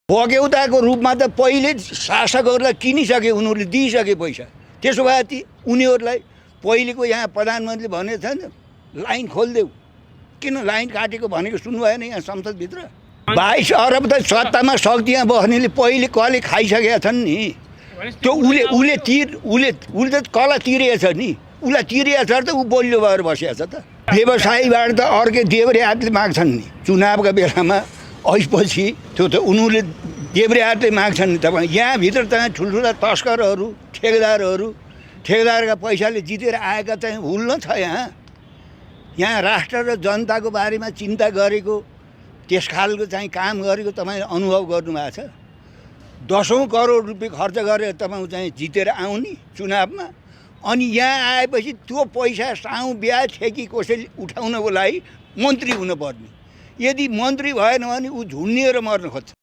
भोग्यौताको रूपमा त पहिले शासकहरूलाई किनिसके, उनीहरूले दिइसके पैसा। त्यसो भए ती उनीहरूलाई पहिलेको यहाँ प्रधानमन्त्रीले भनेको छ नि, लाइन खोलिदेऊ। किन लाइन काटेको भनेको सुन्नु भएन यहाँ संसदभित्र? 22 अरब त सत्तामा शक्तिमा बस्नेले पहिले कसले खाइसकेका छन् नि। त्यो उसले त कला तिरेछ नि, उसलाई तिरेछ त ऊ बलियो भएर बसिया छ त। व्यवसायीबाट त अर्कै देब्रे हातले माग्छन् नि चुनावका बेलामा। ऐसपछि त्यो त उनीहरूले देब्रे हातले माग्छन् नि। तपाईँ यहाँभित्र चाहिँ ठुल्ठुला तस्करहरू, ठेकेदारका पैसाले जितेर आएका चाहिँ हुल्न छ। यहाँ राष्ट्र र जनताको बारेमा चिन्ता गरेको, त्यस खालको चाहिँ काम गरेको तपाईँ अनुभव गर्नुभएको छ? 10औं करोड रुपियाँ खर्च गरेर तपाईँ चाहिँ जितेर आउने चुनावमा, अनि यहाँ आएपछि त्यो पैसा साउ ब्याज ठेकी कसैले उठाउनको लागि मन्त्री हुनुपर्ने। यदि मन्त्री भएन भने ऊ झुन्निएर मर्न खोज्छ।